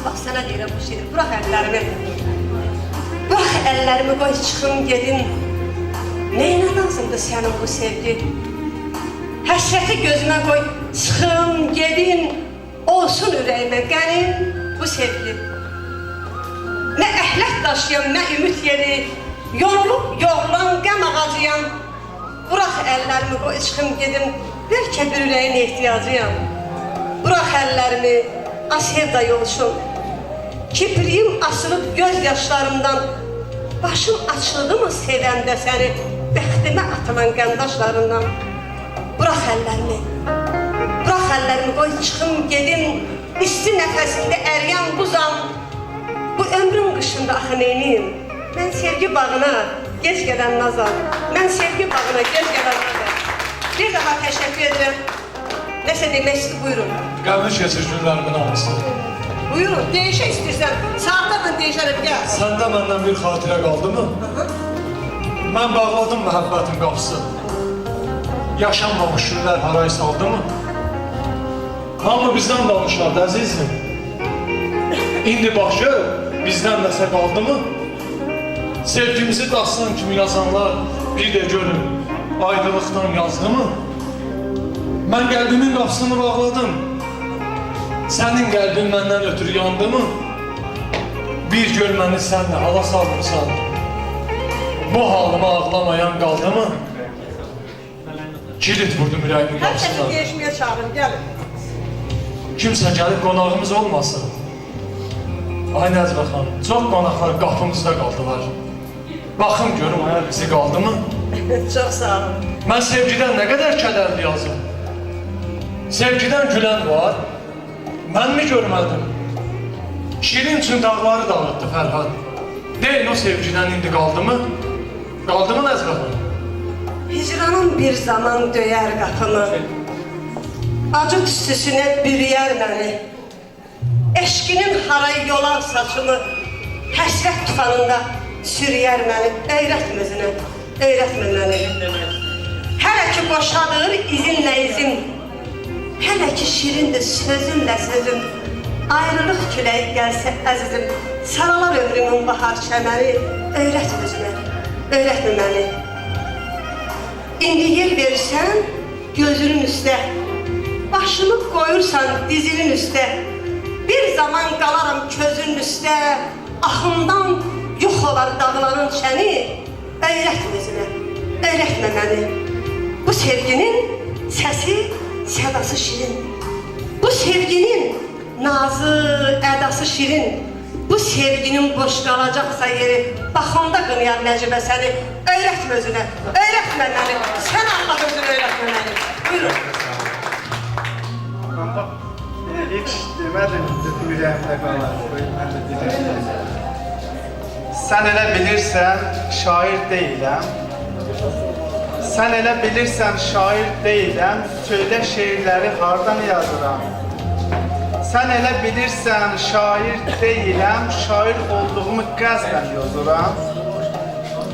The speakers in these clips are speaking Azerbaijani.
bax sənə deyirəm bu şeydir. Bırax əllərimi. Bırax əllərimi, qoy çıxım gedim. Neyinə lazımdır sənin bu sevgi? Həsrəti gözümə qoy, çıxım gedim. Olsun ürəyimə qənim bu sevgi. Nə əhlət daşıyam, nə ümid yeri. Yorulub yoğulan qəm ağacıyam. Bırax əllərimi, qoy çıxım gedim. Bəlkə bir ürəyin ehtiyacıyam. Bırax əllərimi, asevda yolçum. Kipriyim asılıb göz yaşlarımdan. Başım açıldı mı sevəndə səni, bəxtimə atılan qəndaşlarından. Bırax əllərimi, bırax əllərimi, qoy çıxım gedim. İsti nəfəsində əriyən buzam. Bu ömrün qışında axı neyniyim? Mən sevgi bağına gec gələn nazam. Mən sevgi bağına gec gələn nazam. Bir daha təşəkkür edirəm. Nəsə demək istəyir, buyurun. Gəlmiş keçir günlərimin hamısı. Buyurun, deyişə istəyirsən. Saatlarla deyişərəm, gəl. Səndə məndən bir xatirə qaldı mı? Mən bağladım məhəbbətin qapısı. Yaşanmamış günlər haray saldı mı? Hamı bizdən danışardı, əzizim. İndi bax gör, bizdən nəsə qaldı mı? Sevgimizi dastan kimi yazanlar bir də görün, aydınlıqdan yazdı mı? Mən qəlbimin qapısını bağladım. Sənin qəlbin məndən ötürü yandı mı? Bir gör məni sənlə hala saldırsan. Bu halıma ağlamayan qaldı mı? Kilit vurdum ürəyimin qapısına. Hər kəsi deyişməyə çağırın, gəlin. Kimsə gəlib qonağımız olmasın. Ay Nəzbə xanım, çox qonaqlar qapımızda qaldılar. Baxın görüm, ayaq bizi qaldı mı? Çox sağ olun. Mən sevgidən nə qədər kədərli yazım. Sevgidən gülən var, mən mi görmədim? Şirin üçün dağları dağıtdı Fərhad. Deyin o sevgidən indi qaldı mı? Qaldı mı Nəzbə xanım? Hicranın bir zaman döyər qapımı. Acı tüstüsünə bürüyər məni. Eşkinin haray yolar saçımı. Həsrət tufanında sürüyər məni. Öyrətmə özünə, öyrətmə məni. Hələ ki boşadır izinlə izim. Hələ ki şirindir sözümlə sözüm. Ayrılıq küləyi gəlsə əzizim. Saralar ömrümün bahar çəməni. Öyrətmə özünə, öyrətmə məni. İndi yer verirsən gözünün üstə. Başını qoyursan dizinin üstə. Bir zaman qalaram közünün üstə. Axımdan yox olar dağların çəni. Öyrətmə özünə, öyrətmə məni. Bu sevginin səsi, sədası şirin. Bu sevginin nazı, ədası şirin. Bu sevginin boş qalacaqsa yeri, bax onda qınıyar Nəcibə səni. Öyrətmə özünə, öyrətmə məni. Sən Allah özünə öyrətmə məni. Buyurun. Hiç demədim, ürəyimdə qalar. Mən də deyirəm. Sən elə bilirsən, şair deyiləm. Sən elə bilirsən, şair deyiləm. Söylə şeirləri hardan yazıram. Sən elə bilirsən, şair deyiləm. Şair olduğumu qəsdən yazıram.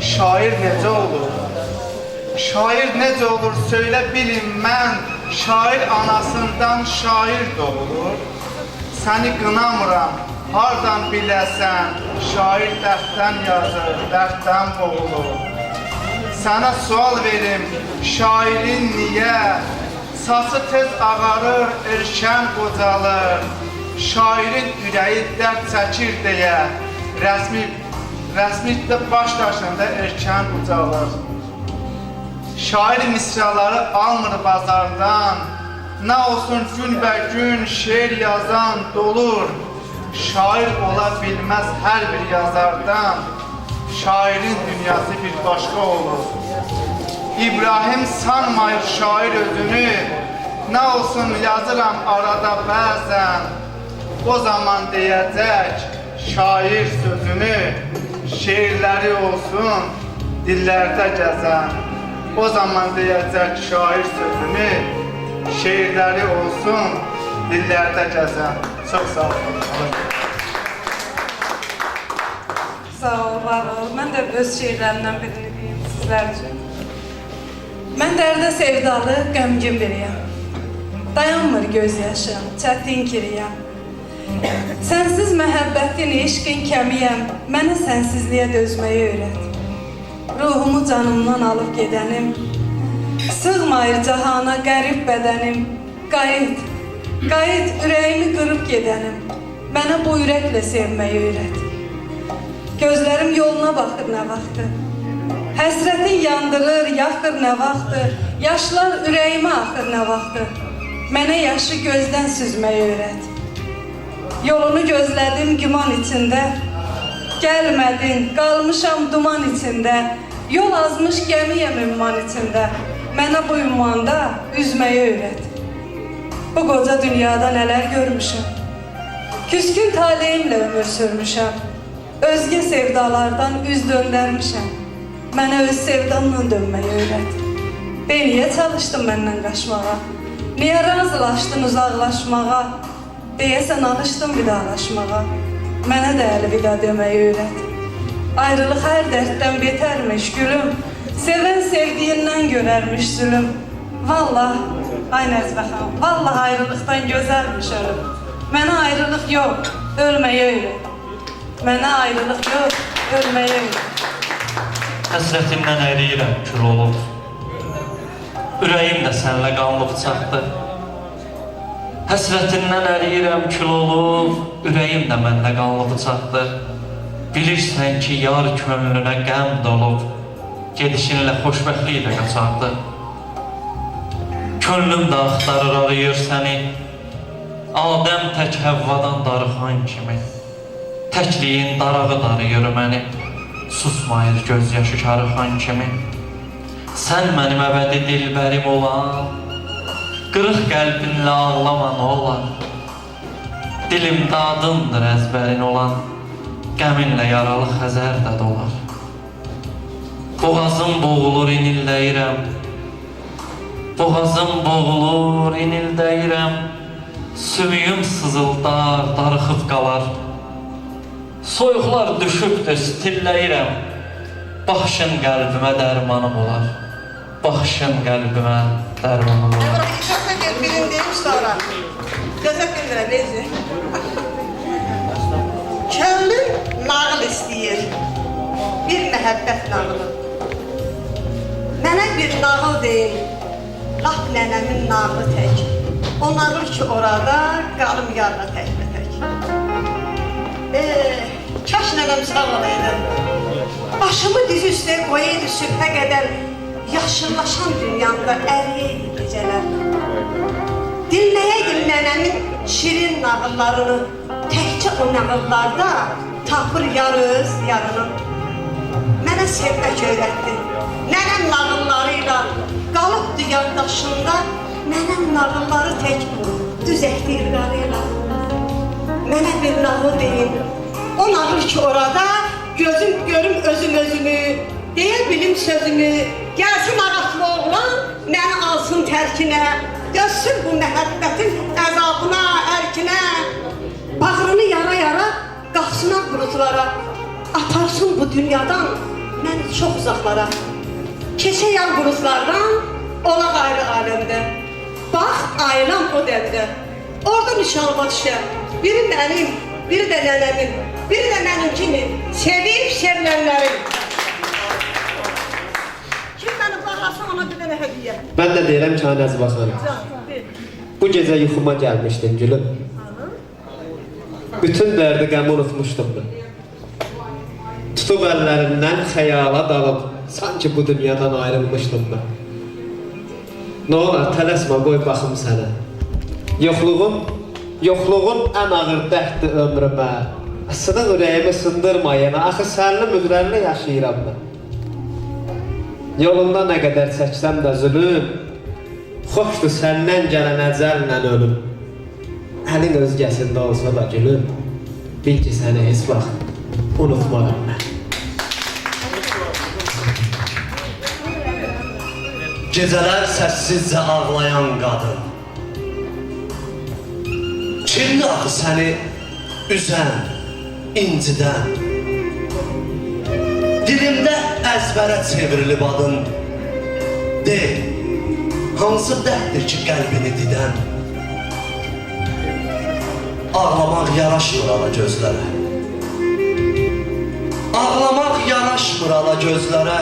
Şair necə olur? Şair necə olur, söylə bilin mən. Şair anasından şair doğulur. Səni qınamıram, hardan biləsən. Şair dərddən yazır, dərddən boğulur. Sənə sual verim, şairin niyə? Sası tez ağarır, erkən qocalır. Şairin ürəyi dərd çəkir deyə. Rəsmilikdə baş daşında erkən ucalır. Şair misraları almır bazardan. Nə olsun günbəgün şeir yazan dolur. Şair ola bilməz hər bir yazardan. Şairin dünyası bir başqa olur. İbrahim sanmayır şair özünü. Nə olsun yazıram arada bəzən. O zaman deyəcək şair sözünü. Şeirləri olsun dillərdə gəzən. O zaman deyəcək şair sözünü. Şeirləri olsun dillərdə gəzən. Çox sağ olun. Sağ ol, var ol. Mən də öz şeirlərimdən birini deyim sizlər üçün. Mən dərdə sevdalı, qəmgin biriyəm. Dayanmır göz yaşım, çətin kiriyəm. Sənsiz məhəbbətin, eşqin kəmiyəm, mənə sənsizliyə dözməyi öyrət. Ruhumu canımdan alıb gedənim, sığmayır cahana qərib bədənim. Qayıt, qayıt, ürəyimi qırıb gedənim, mənə bu ürəklə sevməyi öyrət. Gözlərim yoluna baxır nə vaxtı, həsrətin yandırır, yaxır nə vaxtı, yaşlar ürəyimə axır nə vaxtı, mənə yaşı gözdən süzməyi öyrət. Yolunu gözlədim güman içində, gəlmədin, qalmışam duman içində, yol azmış gəmiyəm ümman içində, mənə bu ümmanda üzməyi öyrət. Bu qoca dünyada nələr görmüşəm, küskün taleyimlə ömür sürmüşəm, özgə sevdalardan üz döndərmişəm, mənə öz sevdamla dönməyi öyrət. Niyə çalışdın məndən qaçmağa, niyə razılaşdın uzaqlaşmağa, deyəsən alışdın vidalaşmağa, mənə də əlvida deməyi öyrət. Ayrılıq hər dərddən betərmiş gülüm, sevən sevdiyindən görərmiş zülüm. Vallah, ay Nəzbəxan, vallah ayrılıqdan gözəlmiş ölüm. Mənə ayrılıq yox, ölməyi öyrət. Mənə ayrılıq yox, ölməyi öyrət. Həsrətimdən əriyirəm kül olub, ürəyim də sənlə qanlı bıçaqdır. Həsrətindən əriyirəm kül olub, ürəyim də mənlə qanlı bıçaqdır. Bilirsən ki, yar könlünə qəm dolub, gedişinlə xoşbəxtlik də qaçaqdır. Könlüm də axtarır, arayır səni, Adəm tək Həvvadan darıxan kimi. Təkliyin darağı darıyır məni, susmayır gözyaşı karıxan kimi. Sən mənim əbədi dilbərim olan, qırıq qəlbinlə ağlama nə olar. Dilimdə adındır əzbərin olan, qəminlə yaralı Xəzər də dolar. Boğazım boğulur, inildəyirəm, boğazım boğulur, inildəyirəm, sümüyüm sızıldar, darıxıb qalar. Soyuqlar düşübdür, stilləyirəm, baxışın qəlbimə dərmanım olar. Baxışın qəlbimə dərmanım olar. Bırak, işartla gel, birini deyim sonra. Gözət bilmirəm, neyse. Könlüm nağıl istəyir, bir məhəbbət nağılı. Mənə bir nağıl deyin, lap nənəmin nağılı tək. O nağıl ki orada, qalım yarına tək. Kaş nənəm sağ olaydı. Başımı diz üstə qoyaydı sübhə qədər, yaşıllaşan dünyamda əriyəydi gecələr. Dinləyəydim nənəmin şirin nağıllarını, təkcə o nağıllarda tapır yarız yarını. Mənə sevmək öyrətdi, nənəm nağıllarıyla qalıbdı yaddaşında, nənəm nağılları tək düzəkdi irqarıyla. Mənə bir nağıl deyin, o nağıl ki orada, gözüm görüm özüm özümü, deyə bilim sözümü, gəlsin ağaslı oğlan, məni alsın tərkinə, dözsün bu məhəbbətin əzabına, ərkinə, bağrını yara-yara, qalxsın qurutlara, aparsın bu dünyadan məni çox uzaqlara. Keçə yan qurutlardan, olaq ayrı aləmdə, bax ailəm o dəmdə, orada nişanıma düşər, biri mənim, biri də nənəmin, biri də mənim kimi, sevib sevilənlərin. Kim məni bağlasın, ona bir dənə hədiyyə. Ben de deyirəm ki, Nəzbəxan, bu gecə yuxuma gəlmişdin gülüm. Bütün dərdi qəmi unutmuşdum ben. Tutub əllərindən xəyala dalıb, sanki bu dünyadan ayrılmışdım ben. Ne olar, tələsmə, qoy baxım sənə. Yoxluğun ən ağır dərddir ömrümə. Sınıq ürəyimi sındırma yenə, axı sənli müqrərli yaşayıram ben. Yolunda nə qədər çəksəm də zülüm, xoşdur səndən gələn əcəllə ölüm. Əlin özgəsində olsa da gülüm, bil ki səni heç vaxt unutmadım mən. Gecələr səssizcə ağlayan qadın, kimdir axı səni üzən, incidən? Dilimdə əzbərə çevrilib adın, de, hansı dərddir ki qəlbini didən? ağlamaq yaraşmır ala gözlərə. Ağlamaq yaraşmır ala gözlərə.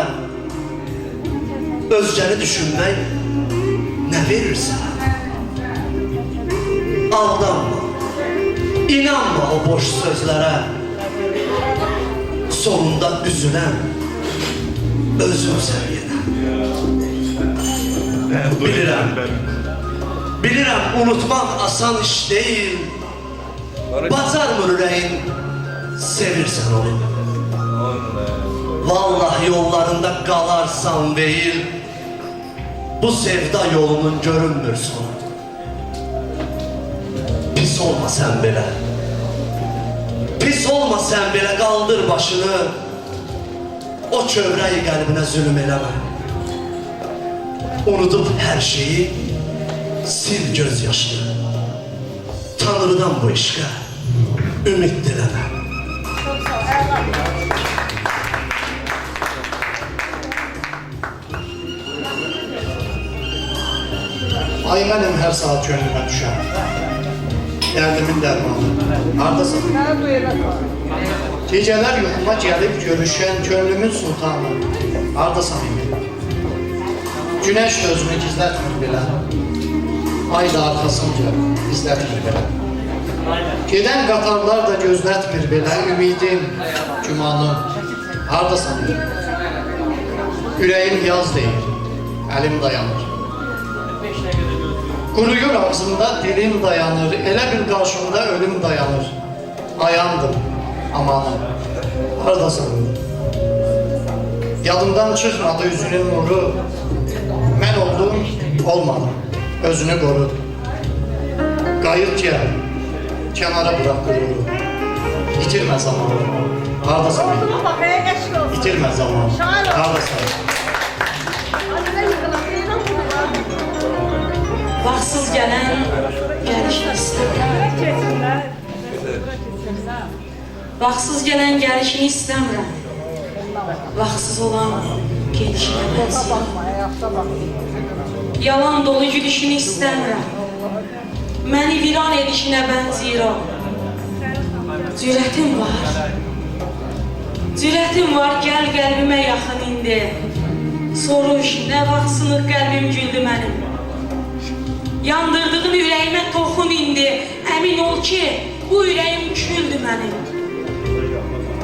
Özgəni düşünmək nə verirsən? Aldanma, inanma o boş sözlərə. Sonunda üzülən özümsən yenə. Bilirəm, unutmaq asan iş deyil. Bacarmır ürəyin, sevirsən onu. Vallahi yollarında qalarsan deyil, bu sevda yolunun görünmür sonu. Pis olma sən belə, pis olma sən belə, qaldır başını. O kövrəyi qəlbinə zülüm eləmə. Unudub hər şeyi, sil göz yaşını. Tanrıdan bu işqə ümid diləmə. Ay mənim hər saat könlümə düşən, dərdimin dərmanı, haradasan? Gecələr yuxuma gəlib görüşən könlümün sultanı, haradasan indi? Günəş də özünü gizlətmir belə, ay da arxasınca izlətmir belə. Gedən qatarlar da gözlətmir belə, ümidim, gümanım, haradasan indi? Ürəyim yaz deyir, əlim dayanır. Quruyur ağzımda, dilim dayanır, elə bir qarşımda ölüm dayanır. Ayandım, amanım, haradasan? Yadımdan çıxmadı üzünün nuru, mən oldum, olmadım, özünü qoru. Qayıt gəl, kənara bırak qüruru, itirmə zamanı, haradasan? İtirmə zamanı, haradasan? Vaxtsız gələn gəlişini istəmirəm. Vaxtsız gələn gəlişini istəmirəm. Vaxtsız olan gedişinə bənzəyirəm. Yalan dolu gülüşünü istəmirəm. Məni viran edişinə bənzəyirəm. Cürətim var. Cürətim var, gəl qəlbimə yaxın indi. Soruş, nə vaxtsınıq qəlbim güldü mənim. Yandırdığın ürəyimə toxun indi. Əmin ol ki, bu ürəyim küldü mənim.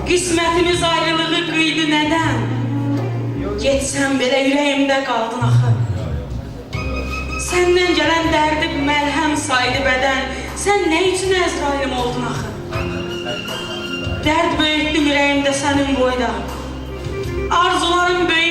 Qismətimiz ayrılığı qıydı nədən? Getsən belə ürəyimdə qaldın axı. Səndən gələn dərdi məlhəm saydı bədən. Sən nə üçün Əzrailim oldun axı? Dərd böyütdüm ürəyimdə sənin boyda. Arzularım böyüdü.